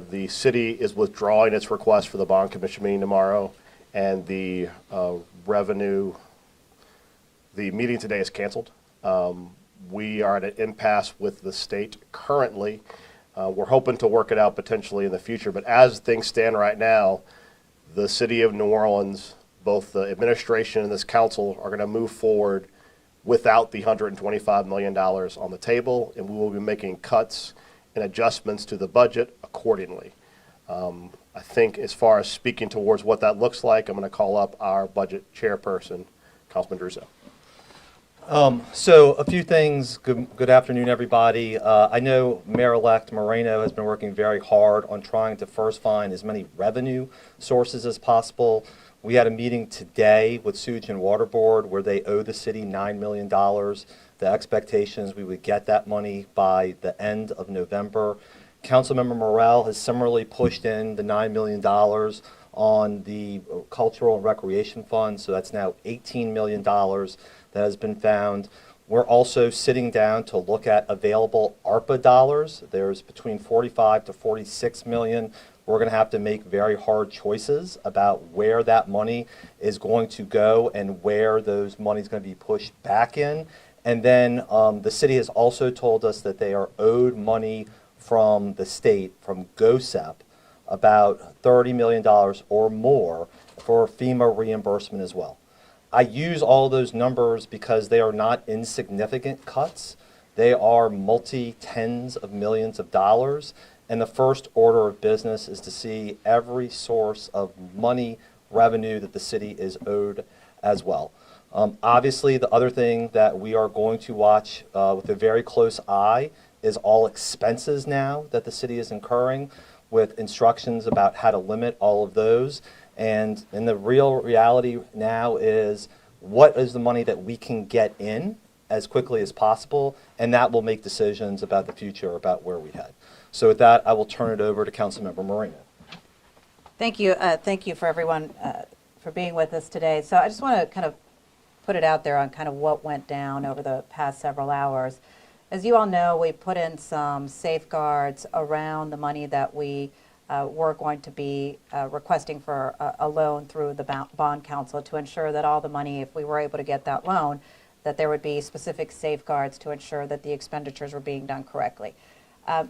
The city is withdrawing its request for the bond commission meeting tomorrow, and the meeting today is canceled. We are at an impasse with the state currently. We're hoping to work it out potentially in the future, but as things stand right now, the city of New Orleans, both the administration and this council, are going to move forward without the $125 million on the table, and we will be making cuts and adjustments to the budget accordingly. I think as far as speaking towards what that looks like, I'm going to call up our budget chairperson, Councilman Druso. So a few things. Good afternoon, everybody. I know Mayor-elect Moreno has been working very hard on trying to first find as many revenue sources as possible. We had a meeting today with Sewage and Water Board where they owe the city $9 million. The expectation is we would get that money by the end of November. Councilmember Morrell has similarly pushed in the $9 million on the Cultural and Recreation Fund, so that's now $18 million that has been found. We're also sitting down to look at available ARPA dollars. There's between 45 to 46 million. We're going to have to make very hard choices about where that money is going to go and where those money is going to be pushed back in. And then the city has also told us that they are owed money from the state, from GOSEP, about $30 million or more for FEMA reimbursement as well. I use all those numbers because they are not insignificant cuts. They are multi-tens of millions of dollars. And the first order of business is to see every source of money, revenue that the city is owed as well. Obviously, the other thing that we are going to watch with a very close eye is all expenses now that the city is incurring, with instructions about how to limit all of those. And the real reality now is what is the money that we can get in as quickly as possible, and that will make decisions about the future, about where we head. So with that, I will turn it over to Councilmember Moreno. Thank you. Thank you for everyone for being with us today. So I just want to kind of put it out there on kind of what went down over the past several hours. As you all know, we put in some safeguards around the money that we were going to be requesting for a loan through the bond council to ensure that all the money, if we were able to get that loan, that there would be specific safeguards to ensure that the expenditures were being done correctly.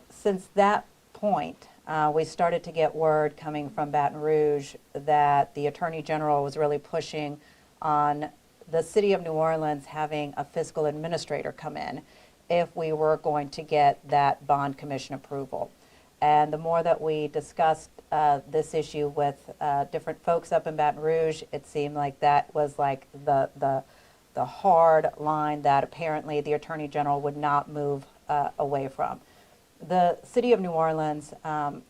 Since that point, we started to get word coming from Baton Rouge that the Attorney General was really pushing on the City of New Orleans having a fiscal administrator come in if we were going to get that bond commission approval. And the more that we discussed this issue with different folks up in Baton Rouge, it seemed like that was like the hard line that apparently the Attorney General would not move away from. The City of New Orleans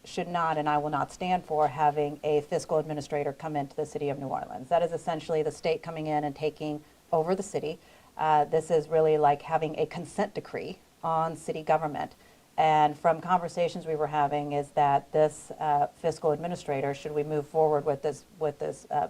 should not, and I will not stand for, having a fiscal administrator come into the City of New Orleans. That is essentially the state coming in and taking over the city. This is really like having a consent decree on city government. And from conversations we were having is that this fiscal administrator, should we move forward with this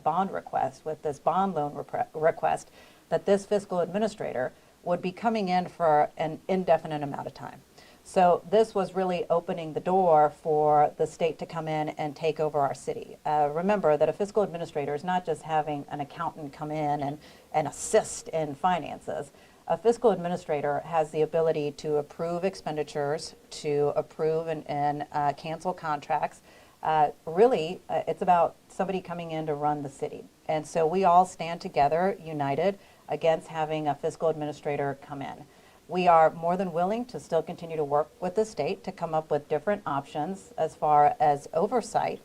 bond request, with this bond loan request, that this fiscal administrator would be coming in for an indefinite amount of time. So this was really opening the door for the state to come in and take over our city. Remember that a fiscal administrator is not just having an accountant come in and assist in finances. A fiscal administrator has the ability to approve expenditures, to approve and cancel contracts. Really, it's about somebody coming in to run the city. And so we all stand together, united, against having a fiscal administrator come in. We are more than willing to still continue to work with the state to come up with different options as far as oversight.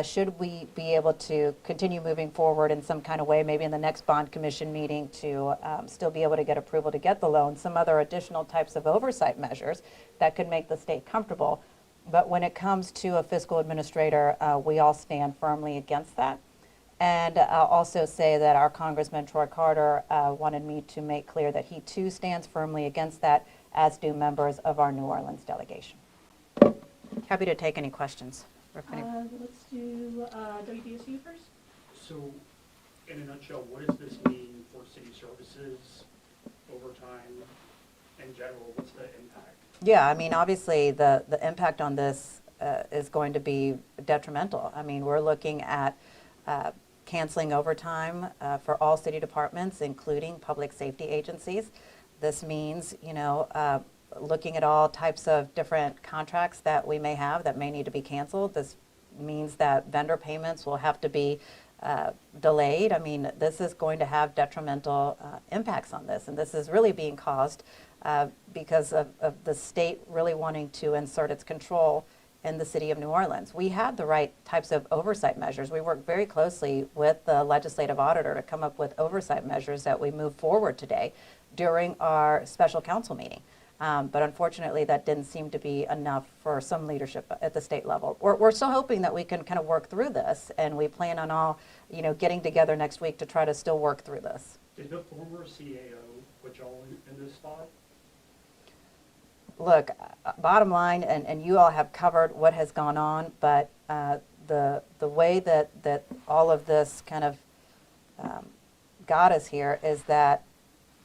Should we be able to continue moving forward in some kind of way, maybe in the next bond commission meeting, to still be able to get approval to get the loan, some other additional types of oversight measures that could make the state comfortable. But when it comes to a fiscal administrator, we all stand firmly against that. And I'll also say that our Congressman Troy Carter wanted me to make clear that he too stands firmly against that, as do members of our New Orleans delegation. Happy to take any questions. Let's do WDSU first. So, in a nutshell, what does this mean for city services, overtime, in general? What's the impact? Yeah, I mean, obviously the impact on this is going to be detrimental. I mean, we're looking at canceling overtime for all city departments, including public safety agencies. This means, looking at all types of different contracts that we may have that may need to be canceled. This means that vendor payments will have to be delayed. I mean, this is going to have detrimental impacts on this, and this is really being caused because of the state really wanting to insert its control in the city of New Orleans. We had the right types of oversight measures. We worked very closely with the legislative auditor to come up with oversight measures that we move forward today during our special council meeting. But unfortunately, that didn't seem to be enough for some leadership at the state level. We're still hoping that we can kind of work through this, and we plan on all, getting together next week to try to still work through this. Did the former CAO put y'all in this spot? Look, bottom line, and you all have covered what has gone on, but the way that all of this kind of got us here is that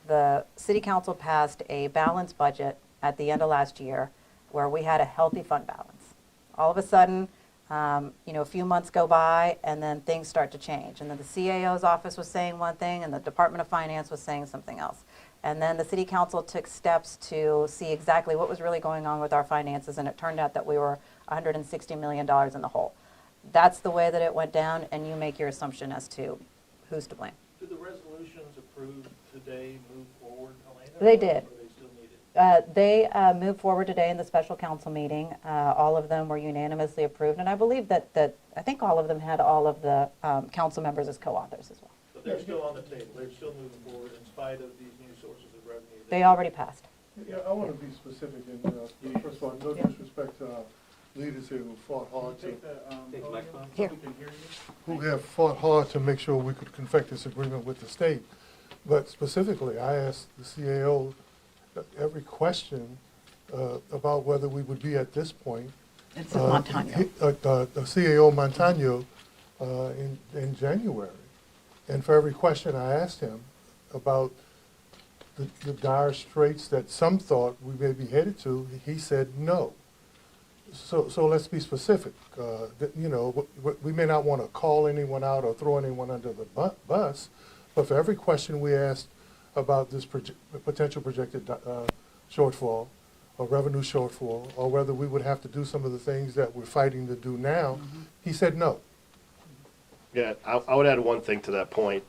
the city council passed a balanced budget at the end of last year where we had a healthy fund balance. All of a sudden, a few months go by and then things start to change. And then the CAO's office was saying one thing and the Department of Finance was saying something else. And then the city council took steps to see exactly what was really going on with our finances, and it turned out that we were $160 million in the hole. That's the way that it went down, and you make your assumption as to who's to blame. Do the resolutions approved today move forward, Elena? They did. Or they still need it? They moved forward today in the special council meeting. All of them were unanimously approved, and I believe that I think all of them had all of the council members as co-authors as well. So they're still on the table, they're still moving forward in spite of these new sources of revenue? They already passed. Yeah, I want to be specific, and first of all, no disrespect to our leaders here who fought hard to, Here. We can hear you. who have fought hard to make sure we could confect this agreement with the state. But specifically, I asked the CAO every question about whether we would be at this point. It's Montano. The CAO Montano in January. And for every question I asked him about the dire straits that some thought we may be headed to, he said no. So let's be specific. We may not want to call anyone out or throw anyone under the bus, but for every question we asked about this potential projected shortfall or revenue shortfall, or whether we would have to do some of the things that we're fighting to do now, he said no. Yeah, I would add one thing to that point.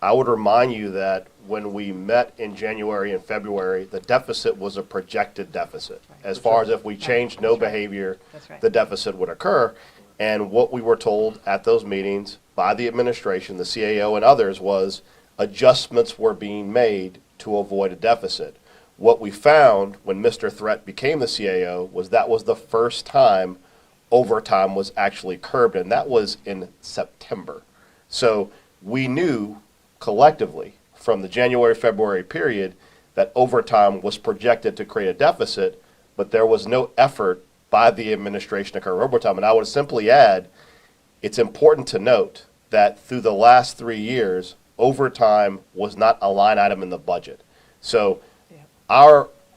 I would remind you that when we met in January and February, the deficit was a projected deficit. As far as if we changed no behavior, That's right. the deficit would occur. And what we were told at those meetings by the administration, the CAO and others, was adjustments were being made to avoid a deficit. What we found when Mr. Threat became the CAO was that was the first time overtime was actually curbed, and that was in September. So we knew collectively from the January-February period that overtime was projected to create a deficit, but there was no effort by the administration to curb overtime. And I would simply add, it's important to note that through the last 3 years, overtime was not a line item in the budget. So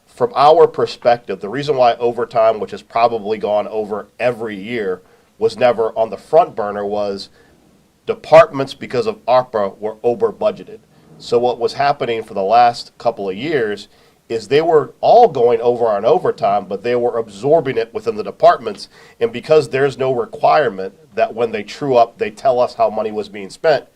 from our perspective, the reason why overtime, which has probably gone over every year, was never on the front burner was departments, because of ARPA, were over budgeted. So what was happening for the last couple of years is they were all going over on overtime, but they were absorbing it within the departments. And because there's no requirement that when they true up, they tell us how money was being spent,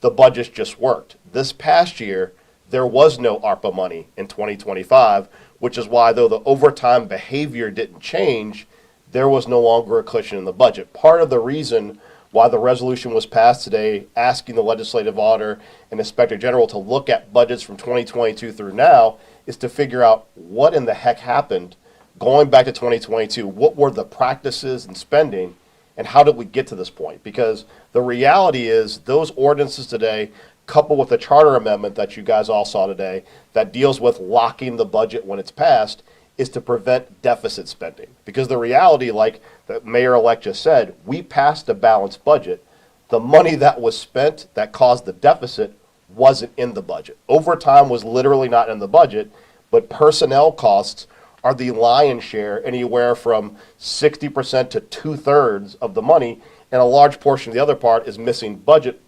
the budgets just worked. This past year, there was no ARPA money in 2025, which is why, though the overtime behavior didn't change, there was no longer a cushion in the budget. Part of the reason why the resolution was passed today asking the legislative auditor and inspector general to look at budgets from 2022 through now is to figure out what in the heck happened going back to 2022. What were the practices and spending, and how did we get to this point? Because the reality is those ordinances today, coupled with the charter amendment that you guys all saw today that deals with locking the budget when it's passed, is to prevent deficit spending. Because the reality, like the mayor-elect just said, we passed a balanced budget. The money that was spent that caused the deficit wasn't in the budget. Overtime was literally not in the budget, but personnel costs are the lion's share, anywhere from 60% to 2/3 of the money, and a large portion of the other part is missing budget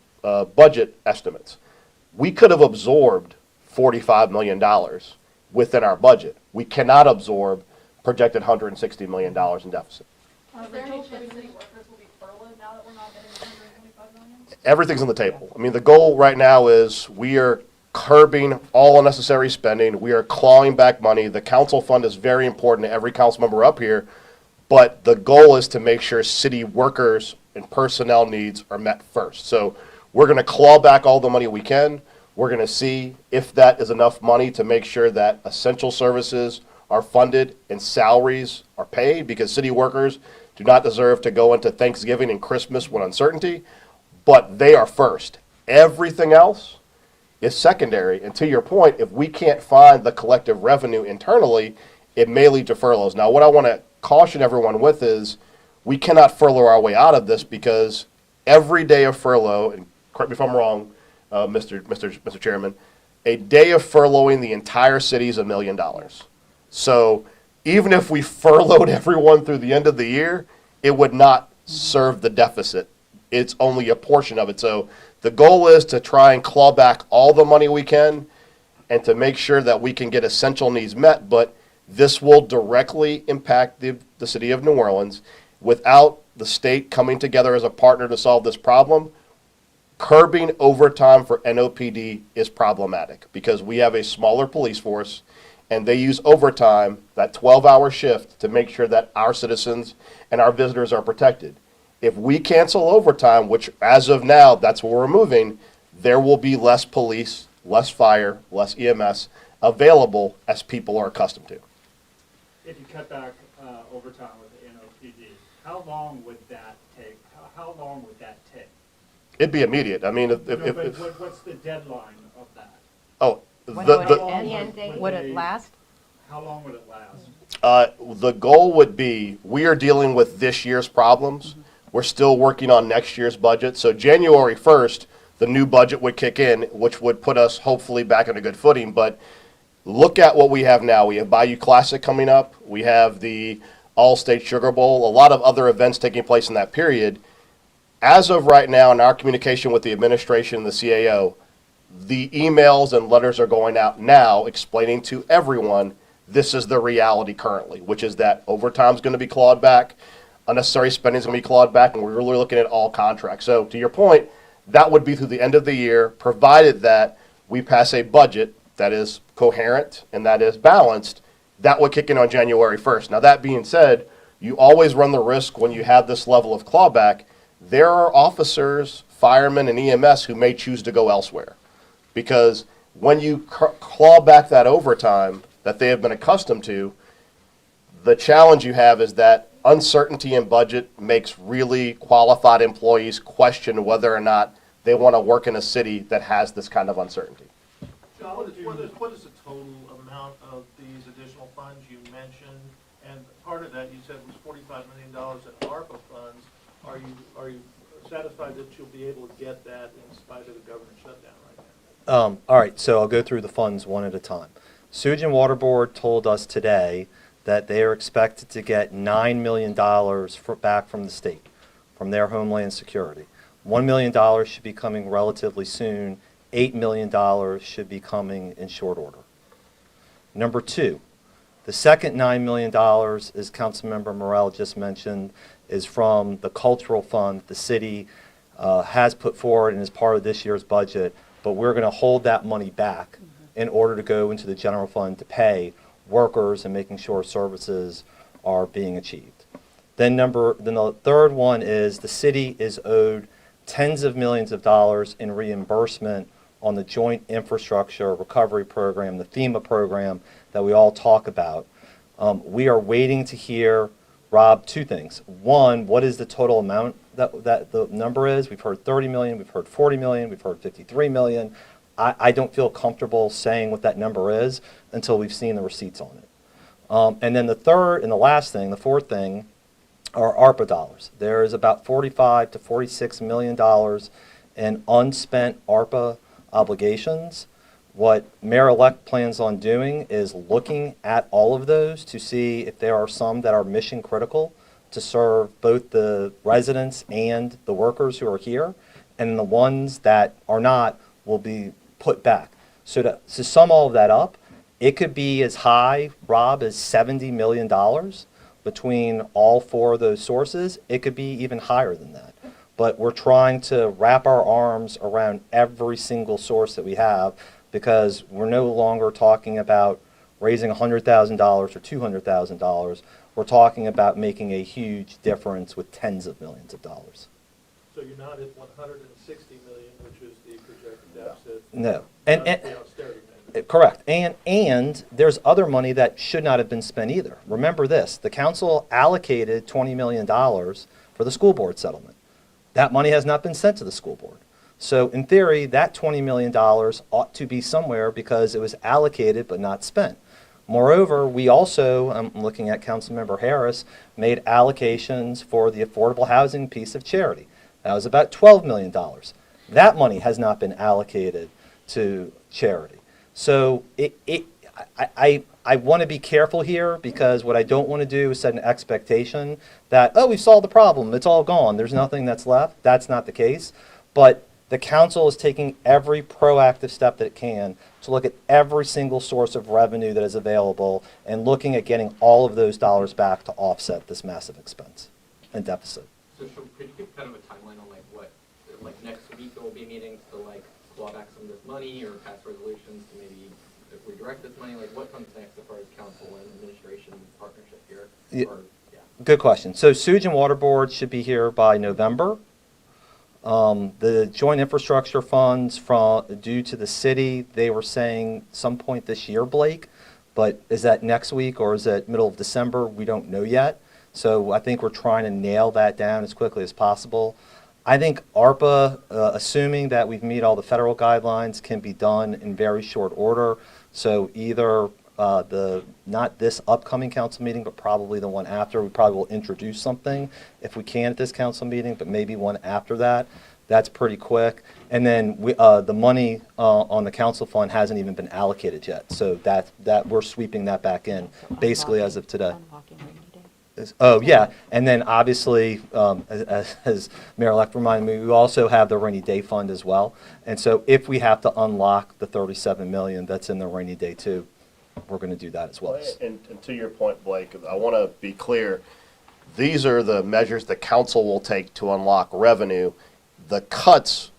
estimates. We could have absorbed $45 million within our budget. We cannot absorb projected $160 million in deficit. Is there any chance city workers will be furloughed now that we're not getting the $125 million? Everything's on the table. I mean, the goal right now is we are curbing all unnecessary spending. We are clawing back money. The council fund is very important to every council member up here, but the goal is to make sure city workers and personnel needs are met first. So we're going to claw back all the money we can. We're going to see if that is enough money to make sure that essential services are funded and salaries are paid, because city workers do not deserve to go into Thanksgiving and Christmas with uncertainty, but they are first. Everything else is secondary. And to your point, if we can't find the collective revenue internally, it may lead to furloughs. Now, what I want to caution everyone with is we cannot furlough our way out of this, because every day of furlough, and correct me if I'm wrong, Mr. Chairman, a day of furloughing the entire city is $1 million. So even if we furloughed everyone through the end of the year, it would not serve the deficit. It's only a portion of it. So the goal is to try and claw back all the money we can and to make sure that we can get essential needs met, but this will directly impact the city of New Orleans. Without the state coming together as a partner to solve this problem, curbing overtime for NOPD is problematic, because we have a smaller police force and they use overtime, that 12-hour shift, to make sure that our citizens and our visitors are protected. If we cancel overtime, which as of now, that's where we're moving, there will be less police, less fire, less EMS available as people are accustomed to. If you cut back overtime with the NOPD, how long would that take? How long would that take? It'd be immediate. I mean, No, but what's the deadline of that? oh, When the, would the, it end? Would it last? How long would it last? the goal would be, we are dealing with this year's problems. We're still working on next year's budget. So January 1st, the new budget would kick in, which would put us hopefully back on a good footing. But look at what we have now. We have Bayou Classic coming up. We have the All-State Sugar Bowl, a lot of other events taking place in that period. As of right now, in our communication with the administration and the CAO, the emails and letters are going out now explaining to everyone this is the reality currently, which is that overtime is going to be clawed back, unnecessary spending is going to be clawed back, and we're really looking at all contracts. So to your point, that would be through the end of the year, provided that we pass a budget that is coherent and that is balanced. That would kick in on January 1st. Now, that being said, you always run the risk when you have this level of clawback. There are officers, firemen, and EMS who may choose to go elsewhere, because when you claw back that overtime that they have been accustomed to, the challenge you have is that uncertainty in budget makes really qualified employees question whether or not they want to work in a city that has this kind of uncertainty. John, what is the total amount of these additional funds you mentioned? And part of that, you said was $45 million in ARPA funds. Are you satisfied that you'll be able to get that in spite of the government shutdown right now? All right, so I'll go through the funds one at a time. Sewage and Water Board told us today that they are expected to get $9 million back from the state, from their Homeland Security. $1 million should be coming relatively soon. $8 million should be coming in short order. Number two, the second $9 million, as Councilmember Morrell just mentioned, is from the cultural fund the city has put forward and is part of this year's budget, but we're going to hold that money back in order to go into the general fund to pay workers and making sure services are being achieved. Then the third one is the city is owed tens of millions of dollars in reimbursement on the Joint Infrastructure Recovery Program, the FEMA program that we all talk about. We are waiting to hear, Rob, two things. One, what is the total amount that the number is? We've heard 30 million, we've heard 40 million, we've heard 53 million. I don't feel comfortable saying what that number is until we've seen the receipts on it. And then the third and the last thing, the fourth thing, are ARPA dollars. There is about $45 to $46 million in unspent ARPA obligations. What Mayor-elect plans on doing is looking at all of those to see if there are some that are mission critical to serve both the residents and the workers who are here, and the ones that are not will be put back. So to sum all of that up, it could be as high, Rob, as $70 million between all four of those sources. It could be even higher than that. But we're trying to wrap our arms around every single source that we have, because we're no longer talking about raising $100,000 or $200,000. We're talking about making a huge difference with tens of millions of dollars. So you're not at 160 million, which is the projected deficit? No. That's the austerity measure. Correct. And there's other money that should not have been spent either. Remember this, the council allocated $20 million for the school board settlement. That money has not been sent to the school board. So in theory, that $20 million ought to be somewhere because it was allocated but not spent. Moreover, we also, I'm looking at Councilmember Harris, made allocations for the affordable housing piece of charity. That was about $12 million. That money has not been allocated to charity. So I want to be careful here, because what I don't want to do is set an expectation that, oh, we solved the problem, it's all gone, there's nothing that's left. That's not the case. But the council is taking every proactive step that it can to look at every single source of revenue that is available and looking at getting all of those dollars back to offset this massive expense and deficit. So could you give kind of a timeline on like next week there will be meetings to like claw back some of this money or pass resolutions to maybe redirect this money? Like what comes next as far as council and administration partnership here? Yeah. Yeah. Good question. So Sewage and Water Board should be here by November. The joint infrastructure funds due to the city, they were saying some point this year, Blake, but is that next week or is that middle of December? We don't know yet. So I think we're trying to nail that down as quickly as possible. I think ARPA, assuming that we've met all the federal guidelines, can be done in very short order. So either not this upcoming council meeting, but probably the one after. We probably will introduce something if we can at this council meeting, but maybe one after that. That's pretty quick. And then the money on the council fund hasn't even been allocated yet. So that we're sweeping that back in basically as of today. Oh, yeah. And then obviously, as Mayor-elect reminded me, we also have the rainy day fund as well. And so if we have to unlock the $37 million that's in the rainy day too, we're going to do that as well. And to your point, Blake, I want to be clear. These are the measures the council will take to unlock revenue. The cuts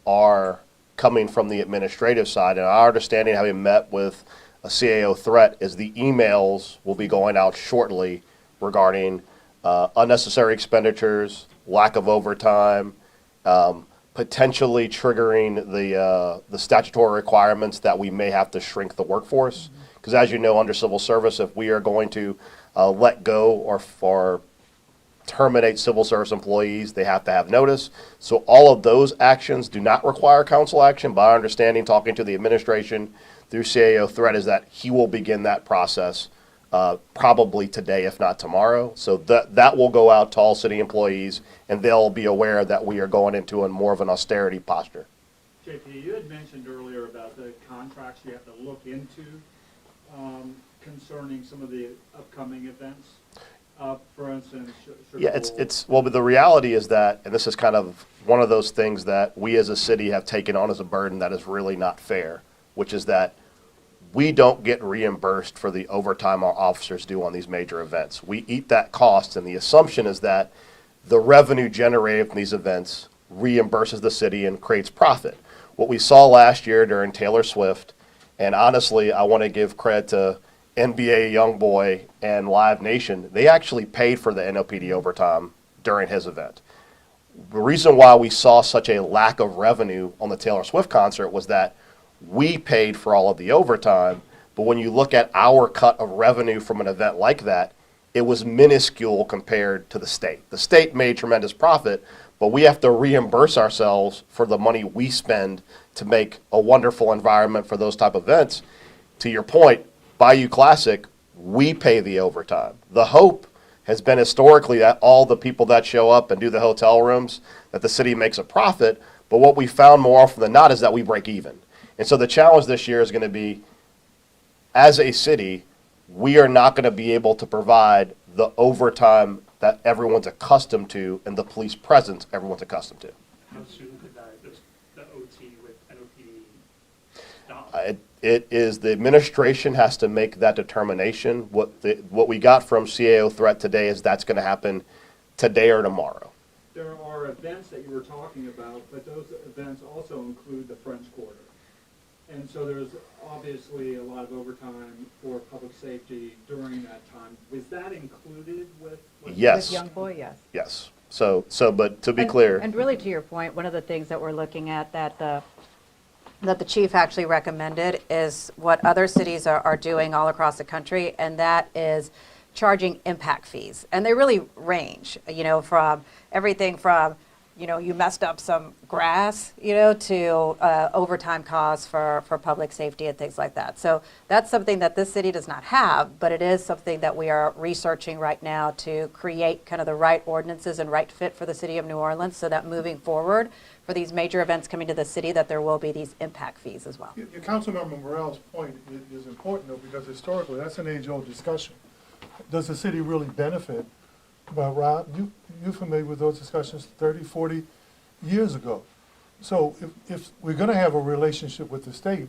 are coming from the administrative side. And our understanding, having met with a CAO threat, is the emails will be going out shortly regarding unnecessary expenditures, lack of overtime, potentially triggering the statutory requirements that we may have to shrink the workforce. Because as you know, under civil service, if we are going to let go or terminate civil service employees, they have to have notice. So all of those actions do not require council action. By our understanding, talking to the administration through CAO threat, is that he will begin that process probably today, if not tomorrow. So that will go out to all city employees, and they'll be aware that we are going into a more of an austerity posture. JP, you had mentioned earlier about the contracts you have to look into concerning some of the upcoming events. For instance, Yeah, well, but the reality is that, and this is kind of one of those things that we as a city have taken on as a burden that is really not fair, which is that we don't get reimbursed for the overtime our officers do on these major events. We eat that cost, and the assumption is that the revenue generated from these events reimburses the city and creates profit. What we saw last year during Taylor Swift, and honestly, I want to give credit to NBA Youngboy and Live Nation, they actually paid for the NOPD overtime during his event. The reason why we saw such a lack of revenue on the Taylor Swift concert was that we paid for all of the overtime, but when you look at our cut of revenue from an event like that, it was minuscule compared to the state. The state made tremendous profit, but we have to reimburse ourselves for the money we spend to make a wonderful environment for those type of events. To your point, Bayou Classic, we pay the overtime. The hope has been historically that all the people that show up and do the hotel rooms, that the city makes a profit, but what we found more often than not is that we break even. And so the challenge this year is going to be, as a city, we are not going to be able to provide the overtime that everyone's accustomed to and the police presence everyone's accustomed to. How soon could the OT with NOPD stop? It is, the administration has to make that determination. What we got from CAO threat today is that's going to happen today or tomorrow. There are events that you were talking about, but those events also include the French Quarter. And so there's obviously a lot of overtime for public safety during that time. Was that included with? Yes. With Young Boy, yes. Yes. So, but to be And- clear, And really, to your point, one of the things that we're looking at that the chief actually recommended is what other cities are doing all across the country, and that is charging impact fees. And they really range, from everything from, you messed up some grass, to overtime costs for public safety and things like that. So that's something that this city does not have, but it is something that we are researching right now to create kind of the right ordinances and right fit for the city of New Orleans, so that moving forward for these major events coming to the city, that there will be these impact fees as well. Your Councilmember Morel's point is important, though, because historically, that's an age-old discussion. Does the city really benefit? Well, Rob, you're familiar with those discussions 30, 40 years ago. So if we're going to have a relationship with the state,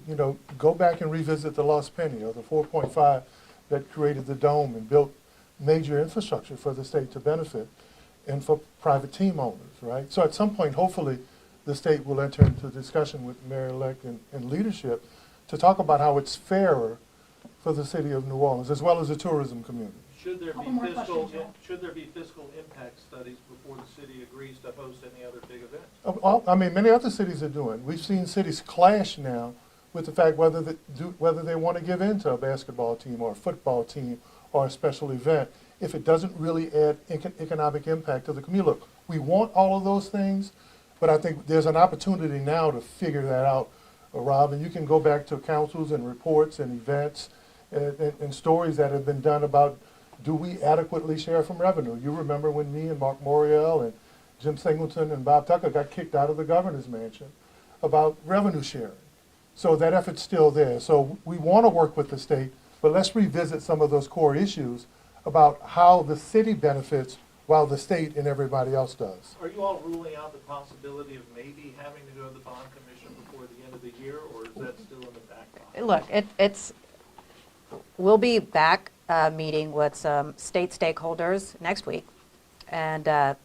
go back and revisit the Lost Penny, or the 4.5 that created the dome and built major infrastructure for the state to benefit, and for private team owners, right? So at some point, hopefully, the state will enter into discussion with Mayor-elect and leadership to talk about how it's fairer for the city of New Orleans, as well as the tourism community. Should there Couple more be questions, Joe. should there be fiscal impact studies before the city agrees to host any other big event? Many other cities are doing. We've seen cities clash now with the fact whether they want to give in to a basketball team or a football team or a special event if it doesn't really add economic impact to the community. Look, we want all of those things, but I think there's an opportunity now to figure that out, Rob, and you can go back to councils and reports and events and stories that have been done about, do we adequately share from revenue? You remember when me and Mark Morial and Jim Singleton and Bob Tucker got kicked out of the governor's mansion about revenue sharing. So that effort's still there. So we want to work with the state, but let's revisit some of those core issues about how the city benefits while the state and everybody else does. Are you all ruling out the possibility of maybe having to go to the bond commission before the end of the year, or is that still in the back pocket? Look, we'll be back meeting with some state stakeholders next week, and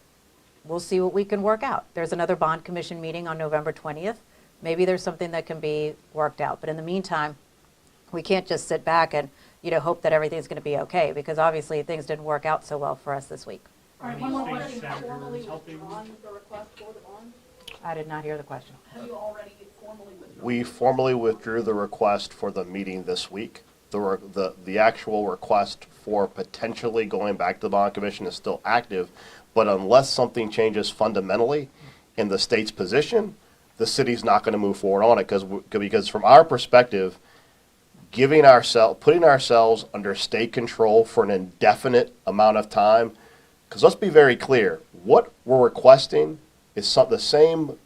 we'll see what we can work out. There's another bond commission meeting on November 20th. Maybe there's something that can be worked out. But in the meantime, we can't just sit back and hope that everything's going to be okay, because obviously things didn't work out so well for us this week. All right, Are one more these question. state Have you formally senators helping? withdrawn the request for the bond? I did not hear the question. Have you already formally withdrawn? we formally withdrew the request for the meeting this week. The actual request for potentially going back to the bond commission is still active, but unless something changes fundamentally in the state's position, the city's not going to move forward on it, because from our perspective, putting ourselves under state control for an indefinite amount of time, because let's be very clear, what we're requesting is the same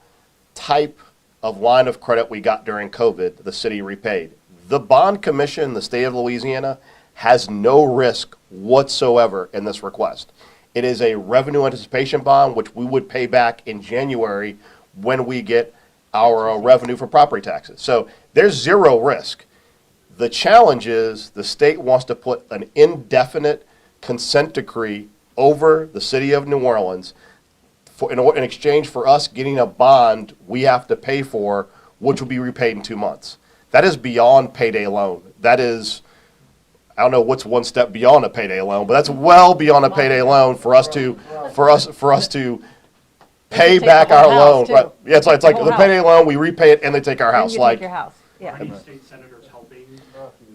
type of line of credit we got during COVID, the city repaid. The bond commission in the state of Louisiana has no risk whatsoever in this request. It is a revenue anticipation bond, which we would pay back in January when we get our revenue for property taxes. So there's zero risk. The challenge is the state wants to put an indefinite consent decree over the city of New Orleans in exchange for us getting a bond we have to pay for, which will be repaid in 2 months. That is beyond payday loan. That is, I don't know what's one step beyond a payday loan, but that's well beyond a payday loan for us to pay take back the whole our house, loan. too. Right. Yeah, it's like The whole the house. payday loan, we repay it and they take our And house. you Like take your house. Yeah. Are these state senators helping?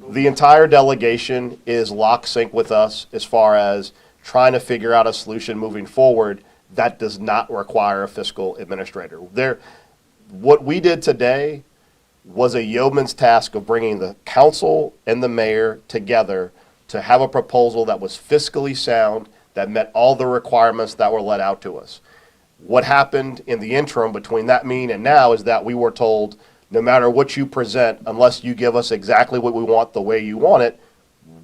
the entire delegation is lock sync with us as far as trying to figure out a solution moving forward that does not require a fiscal administrator. What we did today was a yeoman's task of bringing the council and the mayor together to have a proposal that was fiscally sound, that met all the requirements that were let out to us. What happened in the interim between that meeting and now is that we were told no matter what you present, unless you give us exactly what we want the way you want it,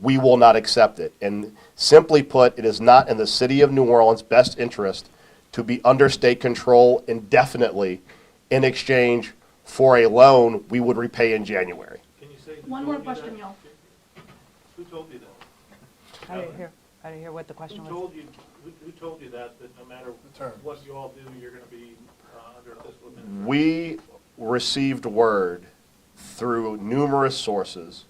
we will not accept it. And simply put, it is not in the city of New Orleans' best interest to be under state control indefinitely in exchange for a loan we would repay in January. Can you say? who One more told you question, that? y'all. Who told you that? I didn't hear what the question Who was. told you, who told you that no matter The terms. what you all do, you're gonna be under fiscal administration? We received word through numerous sources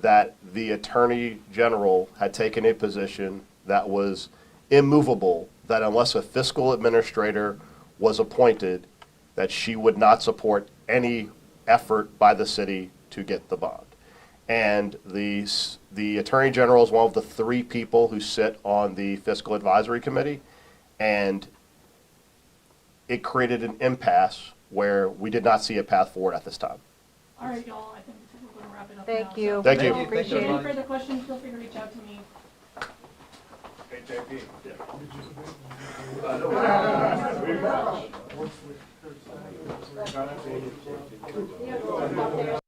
that the Attorney General had taken a position that was immovable, that unless a fiscal administrator was appointed, that she would not support any effort by the city to get the bond. And the Attorney General is one of the 3 people who sit on the Fiscal Advisory Committee, and it created an impasse where we did not see a path forward at this time. All right, y'all, I think we're gonna wrap it up Thank now. you. So Thank if you. y'all Appreciate have Any it. further questions, feel free to reach out to me. Once we-